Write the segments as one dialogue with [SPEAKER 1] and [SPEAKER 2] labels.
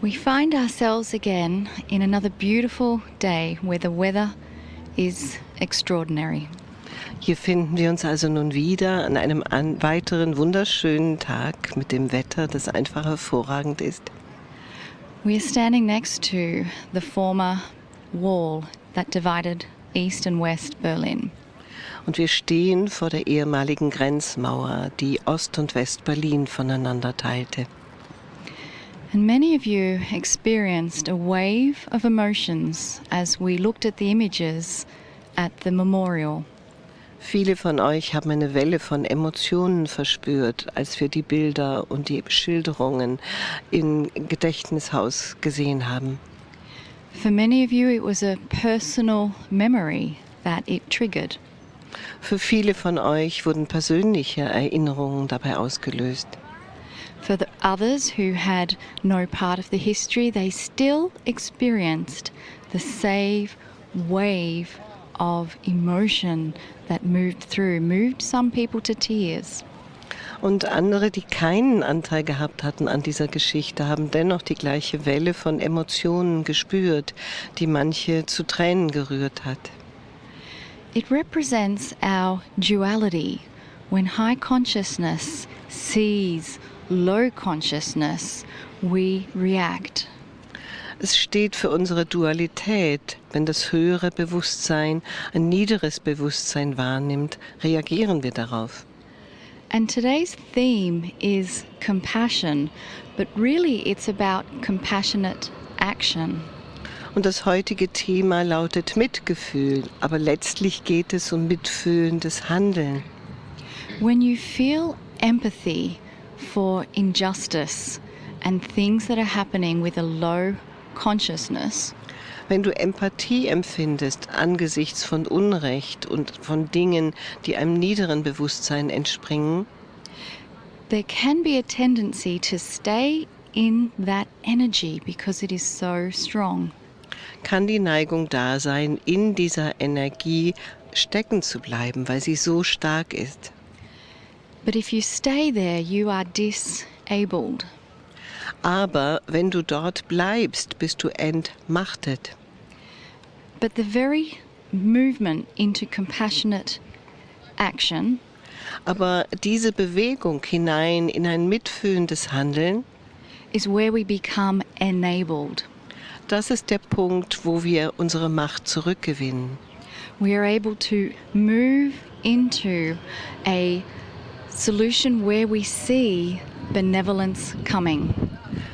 [SPEAKER 1] We find ourselves again in another beautiful day where the weather is extraordinary.
[SPEAKER 2] Hier finden wir uns also nun wieder an einem weiteren wunderschönen Tag mit dem Wetter, das einfach hervorragend ist.
[SPEAKER 1] We are standing next to the former wall that divided East and West Berlin.
[SPEAKER 2] Und wir stehen vor der ehemaligen Grenzmauer, die Ost- und West-Berlin voneinander teilte.
[SPEAKER 1] And many of you experienced a wave of emotions as we looked at the images at the memorial.
[SPEAKER 2] Viele von euch haben eine Welle von Emotionen verspürt, als wir die Bilder und die Schilderungen im Gedächtnishaus gesehen haben.
[SPEAKER 1] For many of you, it was a personal memory that it triggered.
[SPEAKER 2] Für viele von euch wurden persönliche Erinnerungen dabei ausgelöst.
[SPEAKER 1] For the others who had no part of the history, they still experienced the same wave of emotion that moved some people to tears.
[SPEAKER 2] Und andere, die keinen Anteil gehabt hatten an dieser Geschichte, haben dennoch die gleiche Welle von Emotionen gespürt, die manche zu Tränen gerührt hat.
[SPEAKER 1] It represents our duality. When high consciousness sees low consciousness, we react.
[SPEAKER 2] Es steht für unsere Dualität. Wenn das höhere Bewusstsein ein niederes Bewusstsein wahrnimmt, reagieren wir darauf.
[SPEAKER 1] And today's theme is compassion, but really it's about compassionate action.
[SPEAKER 2] Und das heutige Thema lautet Mitgefühl, aber letztlich geht es um mitfühlendes Handeln.
[SPEAKER 1] When you feel empathy for injustice and things that are happening with a low consciousness,
[SPEAKER 2] Wenn du Empathie empfindest angesichts von Unrecht und von Dingen, die einem niederen Bewusstsein entspringen,
[SPEAKER 1] there can be a tendency to stay in that energy because it is so strong.
[SPEAKER 2] kann die Neigung da sein, in dieser Energie stecken zu bleiben, weil sie so stark ist.
[SPEAKER 1] But if you stay there, you are disabled.
[SPEAKER 2] Aber wenn du dort bleibst, bist du entmachtet.
[SPEAKER 1] But the very movement into compassionate action
[SPEAKER 2] Aber diese Bewegung hinein in ein mitfühlendes Handeln,
[SPEAKER 1] is where we become enabled.
[SPEAKER 2] das ist der Punkt, wo wir unsere Macht zurückgewinnen.
[SPEAKER 1] We are able to move into a solution where we see benevolence coming.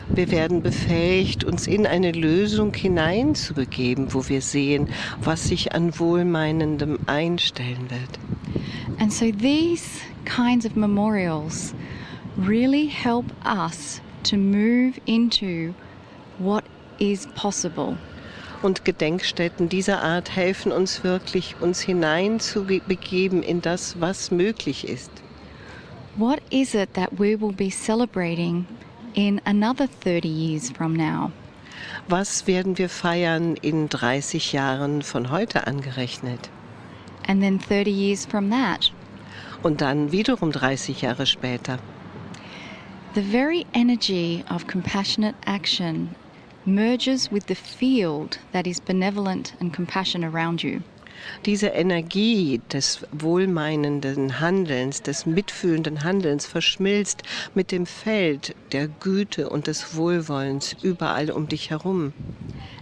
[SPEAKER 2] Wir werden befähigt, uns in eine Lösung hineinzubegeben, wo wir sehen, was sich an Wohlmeinendem einstellen wird.
[SPEAKER 1] And so these kinds of memorials really help us to move into what is possible.
[SPEAKER 2] Und Gedenkstätten dieser Art helfen uns wirklich, uns hineinzubegeben in das, was möglich ist.
[SPEAKER 1] What is it that we will be celebrating in another 30 years from now?
[SPEAKER 2] Was werden wir feiern in 30 Jahren von heute angerechnet?
[SPEAKER 1] And then 30 years from that?
[SPEAKER 2] Und dann wiederum 30 Jahre später.
[SPEAKER 1] The very energy of compassionate action merges with the field that is benevolent and compassion around you.
[SPEAKER 2] Diese Energie des wohlmeinenden Handelns, des mitfühlenden Handelns verschmilzt mit dem Feld der Güte und des Wohlwollens überall um dich herum.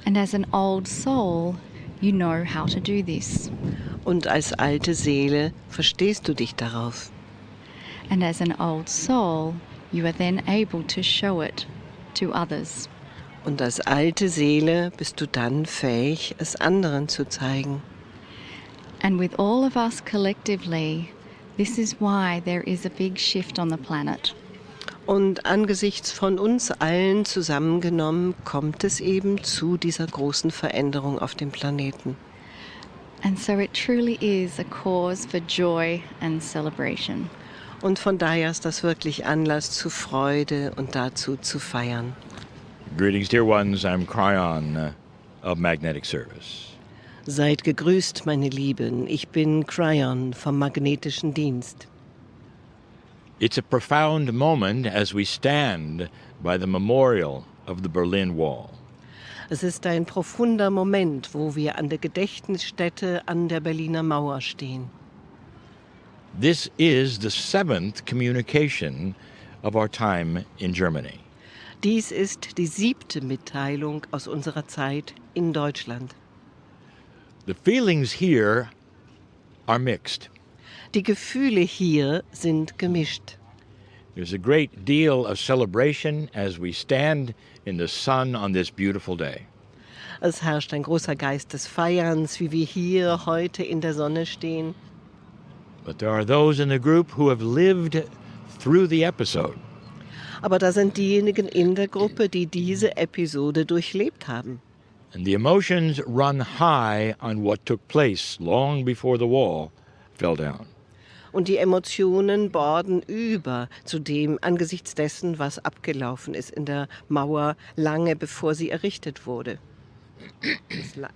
[SPEAKER 1] And as an old soul, you know how to do this.
[SPEAKER 2] Und als alte Seele verstehst du dich darauf.
[SPEAKER 1] And as an old soul, you are then able to show it to others.
[SPEAKER 2] Und als alte Seele bist du dann fähig, es anderen zu zeigen.
[SPEAKER 1] And with all of us collectively, this is why there is a big shift on the planet.
[SPEAKER 2] Und angesichts von uns allen zusammengenommen kommt es eben zu dieser großen Veränderung auf dem Planeten.
[SPEAKER 1] And so it truly is a cause for joy and celebration.
[SPEAKER 2] Und von daher ist das wirklich Anlass zu Freude und dazu zu feiern.
[SPEAKER 3] Greetings, dear ones. I'm Kryon of Magnetic Service.
[SPEAKER 2] Seid gegrüßt, meine Lieben. Ich bin Kryon vom Magnetischen Dienst.
[SPEAKER 3] It's a profound moment as we stand by the memorial of the Berlin Wall.
[SPEAKER 2] Es ist ein profunder Moment, wo wir an der Gedächtnisstätte an der Berliner Mauer stehen.
[SPEAKER 3] This is the seventh communication of our time in Germany.
[SPEAKER 2] Dies ist die 7. Mitteilung aus unserer Zeit in Deutschland.
[SPEAKER 3] The feelings here are mixed.
[SPEAKER 2] Die Gefühle hier sind gemischt.
[SPEAKER 3] There's a great deal of celebration as we stand in the sun on this beautiful day.
[SPEAKER 2] Es herrscht ein großer Geist des Feierns, wie wir hier heute in der Sonne stehen.
[SPEAKER 3] But there are those in the group who have lived through the episode.
[SPEAKER 2] Aber da sind diejenigen in der Gruppe, die diese Episode durchlebt haben.
[SPEAKER 3] And the emotions run high on what took place long before the wall fell down.
[SPEAKER 2] Und die Emotionen borden über zu dem angesichts dessen, was abgelaufen ist in der Mauer, lange bevor sie errichtet wurde.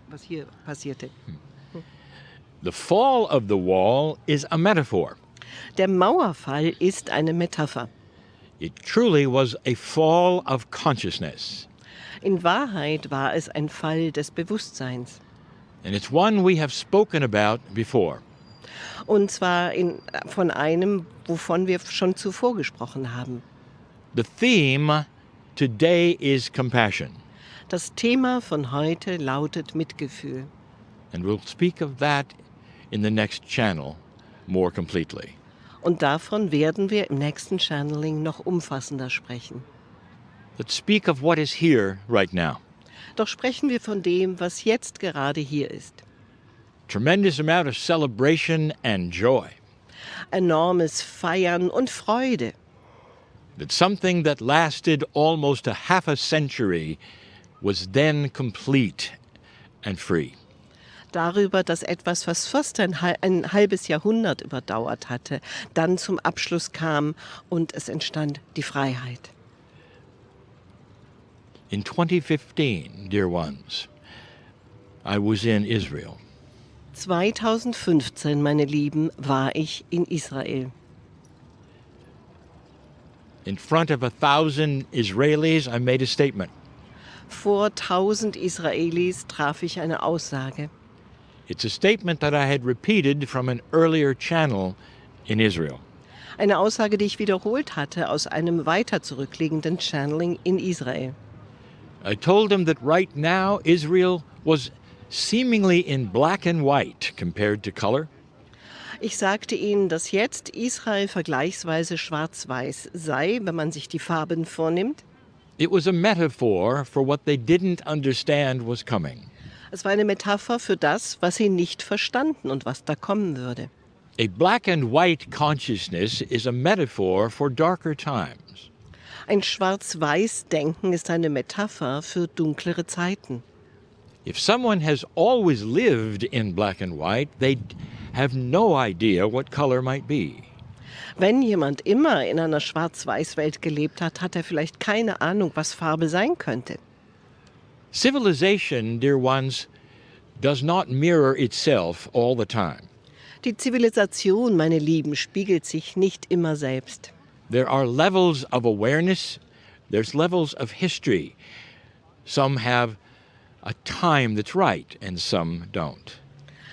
[SPEAKER 2] Was hier passierte.
[SPEAKER 3] The fall of the wall is a metaphor.
[SPEAKER 2] Der Mauerfall ist eine Metapher.
[SPEAKER 3] It truly was a fall of consciousness.
[SPEAKER 2] In Wahrheit war es ein Fall des Bewusstseins.
[SPEAKER 3] And it's one we have spoken about before.
[SPEAKER 2] Und zwar von einem, wovon wir schon zuvor gesprochen haben.
[SPEAKER 3] The theme today is compassion.
[SPEAKER 2] Das Thema von heute lautet Mitgefühl.
[SPEAKER 3] And we'll speak of that in the next channel more completely.
[SPEAKER 2] Und davon werden wir im nächsten Channeling noch umfassender sprechen.
[SPEAKER 3] Let's speak of what is here right now.
[SPEAKER 2] Doch sprechen wir von dem, was jetzt gerade hier ist.
[SPEAKER 3] Tremendous amount of celebration and joy.
[SPEAKER 2] Enormes Feiern und Freude.
[SPEAKER 3] That something that lasted almost a half a century was then complete and free.
[SPEAKER 2] Darüber, dass etwas, was fast ein halbes Jahrhundert überdauert hatte, dann zum Abschluss kam und es entstand die Freiheit.
[SPEAKER 3] In 2015, dear ones, I was in Israel.
[SPEAKER 2] 2015, meine Lieben, war ich in Israel.
[SPEAKER 3] In front of 1,000 Israelis, I made a statement.
[SPEAKER 2] Vor 1000 Israelis traf ich eine Aussage.
[SPEAKER 3] It's a statement that I had repeated from an earlier channel in Israel.
[SPEAKER 2] Eine Aussage, die ich wiederholt hatte aus einem weiter zurückliegenden Channeling in Israel.
[SPEAKER 3] I told them that right now Israel was seemingly in black and white compared to color.
[SPEAKER 2] Ich sagte ihnen, dass jetzt Israel vergleichsweise schwarz-weiß sei, wenn man sich die Farben vornimmt.
[SPEAKER 3] It was a metaphor for what they didn't understand was coming.
[SPEAKER 2] Es war eine Metapher für das, was sie nicht verstanden und was da kommen würde.
[SPEAKER 3] A black and white consciousness is a metaphor for darker times.
[SPEAKER 2] Ein Schwarz-Weiß-Denken ist eine Metapher für dunklere Zeiten.
[SPEAKER 3] If someone has always lived in black and white, they have no idea what color might be.
[SPEAKER 2] Wenn jemand immer in einer Schwarz-Weiß-Welt gelebt hat, hat er vielleicht keine Ahnung, was Farbe sein könnte.
[SPEAKER 3] Civilization, dear ones, does not mirror itself all the time.
[SPEAKER 2] Die Zivilisation, meine Lieben, spiegelt sich nicht immer selbst.
[SPEAKER 3] There are levels of awareness, there's levels of history. Some have a time that's right and some don't.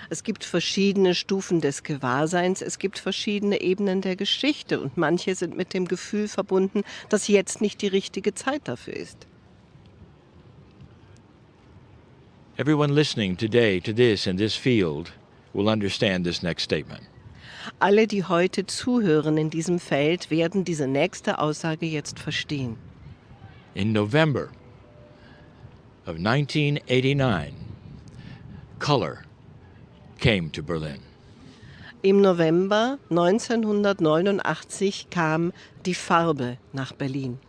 [SPEAKER 2] Es gibt verschiedene Stufen des Gewahrseins, es gibt verschiedene Ebenen der Geschichte und manche sind mit dem Gefühl verbunden, dass jetzt nicht die richtige Zeit dafür ist.
[SPEAKER 3] Everyone listening today to this in this field will understand this next statement.
[SPEAKER 2] Alle, die heute zuhören in diesem Feld, werden diese nächste Aussage jetzt verstehen.
[SPEAKER 3] In November of 1989, color came to Berlin.
[SPEAKER 2] Im November 1989 kam die Farbe nach Berlin.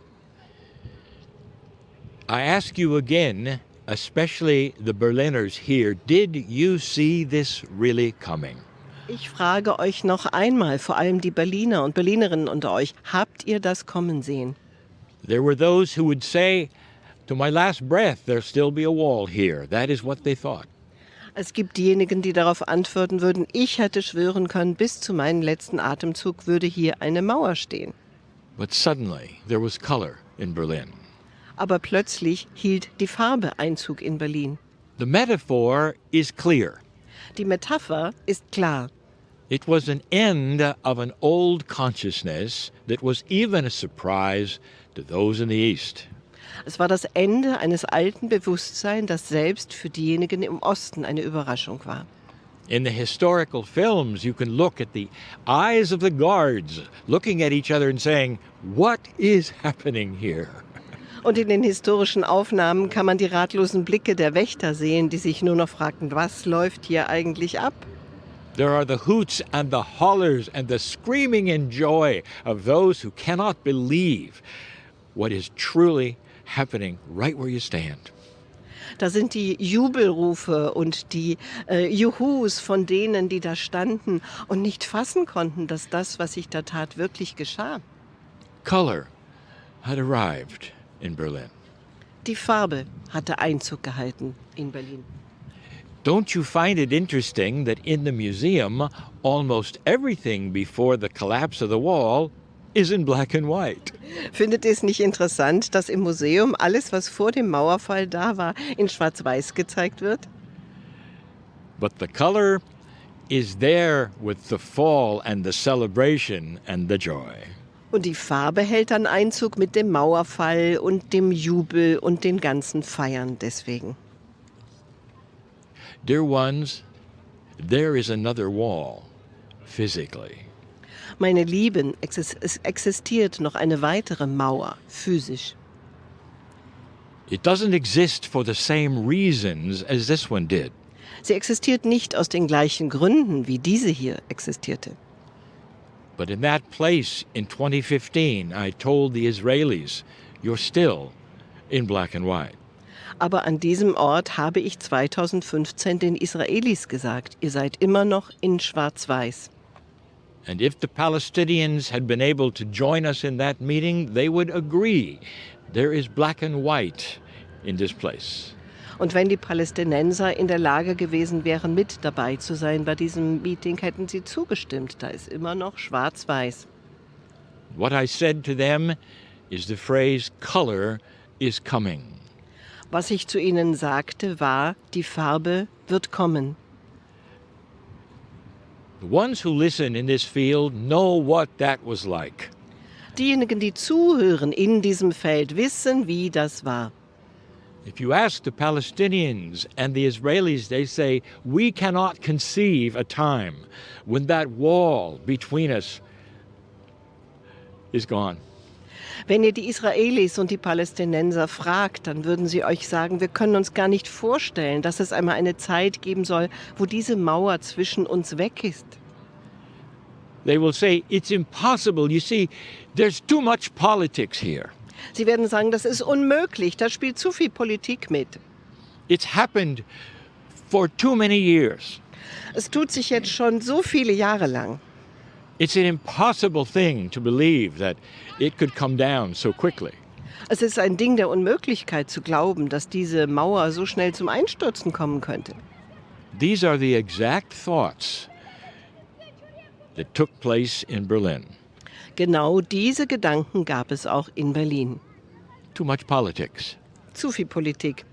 [SPEAKER 3] I ask you again, especially the Berliners here, did you see this really coming?
[SPEAKER 2] Ich frage euch noch einmal, vor allem die Berliner und Berlinerinnen unter euch, habt ihr das kommen sehen?
[SPEAKER 3] There were those who would say, to my last breath, there'll still be a wall here. That is what they thought.
[SPEAKER 2] Es gibt diejenigen, die darauf antworten würden, ich hätte schwören können, bis zu meinem letzten Atemzug würde hier eine Mauer stehen.
[SPEAKER 3] But suddenly, there was color in Berlin.
[SPEAKER 2] Aber plötzlich hielt die Farbe Einzug in Berlin.
[SPEAKER 3] The metaphor is clear.
[SPEAKER 2] Die Metapher ist klar.
[SPEAKER 3] It was an end of an old consciousness that was even a surprise to those in the East.
[SPEAKER 2] Es war das Ende eines alten Bewusstseins, das selbst für diejenigen im Osten eine Überraschung war.
[SPEAKER 3] In the historical films, you can look at the eyes of the guards looking at each other and saying, "What is happening here?"
[SPEAKER 2] Und in den historischen Aufnahmen kann man die ratlosen Blicke der Wächter sehen, die sich nur noch fragten, was läuft hier eigentlich ab?
[SPEAKER 3] There are the hoots and the hollers and the screaming in joy of those who cannot believe what is truly happening right where you stand.
[SPEAKER 2] Da sind die Jubelrufe und die Juhus von denen, die da standen und nicht fassen konnten, dass das, was sich da tat, wirklich geschah.
[SPEAKER 3] Color had arrived in Berlin.
[SPEAKER 2] Die Farbe hatte Einzug gehalten in Berlin.
[SPEAKER 3] Don't you find it interesting that in the museum, almost everything before the collapse of the wall is in black and white?
[SPEAKER 2] Findet ihr es nicht interessant, dass im Museum alles, was vor dem Mauerfall da war, in Schwarz-Weiß gezeigt wird?
[SPEAKER 3] But the color is there with the fall and the celebration and the joy.
[SPEAKER 2] Und die Farbe hält dann Einzug mit dem Mauerfall und dem Jubel und den ganzen Feiern deswegen.
[SPEAKER 3] Dear ones, there is another wall, physically.
[SPEAKER 2] Meine Lieben, es existiert noch eine weitere Mauer, physisch.
[SPEAKER 3] It doesn't exist for the same reasons as this one did.
[SPEAKER 2] Sie existiert nicht aus den gleichen Gründen, wie diese hier existierte.
[SPEAKER 3] But in that place in 2015, I told the Israelis, you're still in black and white.
[SPEAKER 2] Aber an diesem Ort habe ich 2015 den Israelis gesagt, ihr seid immer noch in Schwarz-Weiß.
[SPEAKER 3] And if the Palestinians had been able to join us in that meeting, they would agree there is black and white in this place.
[SPEAKER 2] Und wenn die Palästinenser in der Lage gewesen wären, mit dabei zu sein bei diesem Meeting, hätten sie zugestimmt. Da ist immer noch Schwarz-Weiß.
[SPEAKER 3] What I said to them is the phrase, color is coming.
[SPEAKER 2] Was ich zu ihnen sagte, war, die Farbe wird kommen.
[SPEAKER 3] The ones who listen in this field know what that was like.
[SPEAKER 2] Diejenigen, die zuhören in diesem Feld, wissen, wie das war.
[SPEAKER 3] If you ask the Palestinians and the Israelis, they say, we cannot conceive a time when that wall between us is gone.
[SPEAKER 2] Wenn ihr die Israelis und die Palästinenser fragt, dann würden sie euch sagen, wir können uns gar nicht vorstellen, dass es einmal eine Zeit geben soll, wo diese Mauer zwischen uns weg ist.
[SPEAKER 3] They will say, it's impossible. You see, there's too much politics here.
[SPEAKER 2] Sie werden sagen, das ist unmöglich, da spielt zu viel Politik mit.
[SPEAKER 3] It's happened for too many years.
[SPEAKER 2] Es tut sich jetzt schon so viele Jahre lang.
[SPEAKER 3] It's an impossible thing to believe that it could come down so quickly.
[SPEAKER 2] Es ist ein Ding der Unmöglichkeit zu glauben, dass diese Mauer so schnell zum Einstürzen kommen könnte.
[SPEAKER 3] These are the exact thoughts that took place in Berlin.
[SPEAKER 2] Genau diese Gedanken gab es auch in Berlin.
[SPEAKER 3] Too much politics.
[SPEAKER 2] Zu viel Politik,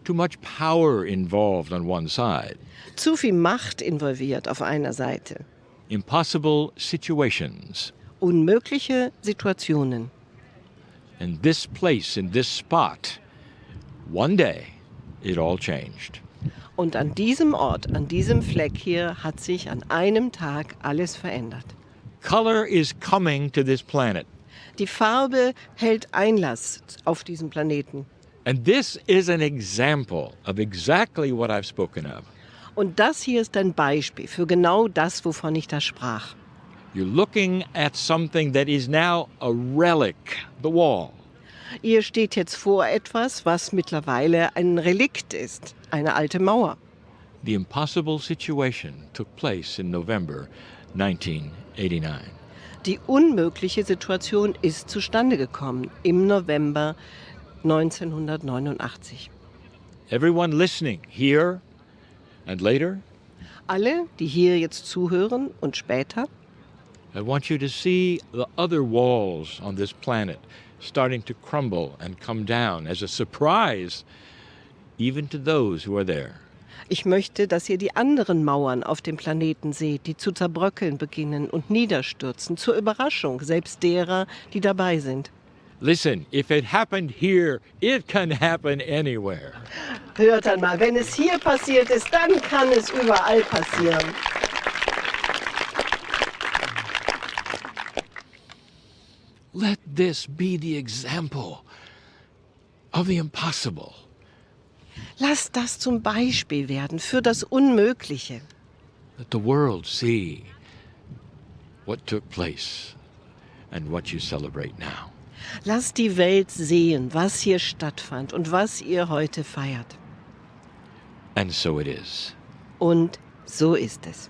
[SPEAKER 3] Too much power involved on one side.
[SPEAKER 2] zu viel Macht involviert auf einer Seite.
[SPEAKER 3] Impossible situations.
[SPEAKER 2] Unmögliche Situationen.
[SPEAKER 3] And this place, in this spot, one day, it all changed.
[SPEAKER 2] Und an diesem Ort, an diesem Fleck hier, hat sich an einem Tag alles verändert.
[SPEAKER 3] Color is coming to this planet.
[SPEAKER 2] Die Farbe hält Einlass auf diesen Planeten.
[SPEAKER 3] And this is an example of exactly what I've spoken of.
[SPEAKER 2] Und das hier ist ein Beispiel für genau das, wovon ich da sprach.
[SPEAKER 3] You're looking at something that is now a relic, the wall.
[SPEAKER 2] Ihr steht jetzt vor etwas, was mittlerweile ein Relikt ist, eine alte Mauer.
[SPEAKER 3] The impossible situation took place in November 1989.
[SPEAKER 2] Die unmögliche Situation ist zustande gekommen im November 1989.
[SPEAKER 3] Everyone listening here and later,
[SPEAKER 2] Alle, die hier jetzt zuhören und später,
[SPEAKER 3] I want you to see the other walls on this planet starting to crumble and come down as a surprise even to those who are there.
[SPEAKER 2] Ich möchte, dass ihr die anderen Mauern auf dem Planeten seht, die zu zerbröckeln beginnen und niederstürzen, zur Überraschung selbst derer, die dabei sind.
[SPEAKER 3] Listen, if it happened here, it can happen anywhere.
[SPEAKER 2] Hört einmal, wenn es hier passiert ist, dann kann es überall passieren.
[SPEAKER 3] Let this be the example of the impossible.
[SPEAKER 2] Lasst das zum Beispiel werden für das Unmögliche.
[SPEAKER 3] Let the world see what took place and what you celebrate now.
[SPEAKER 2] Lasst die Welt sehen, was hier stattfand und was ihr heute feiert.
[SPEAKER 3] And so it is.
[SPEAKER 2] Und so ist es.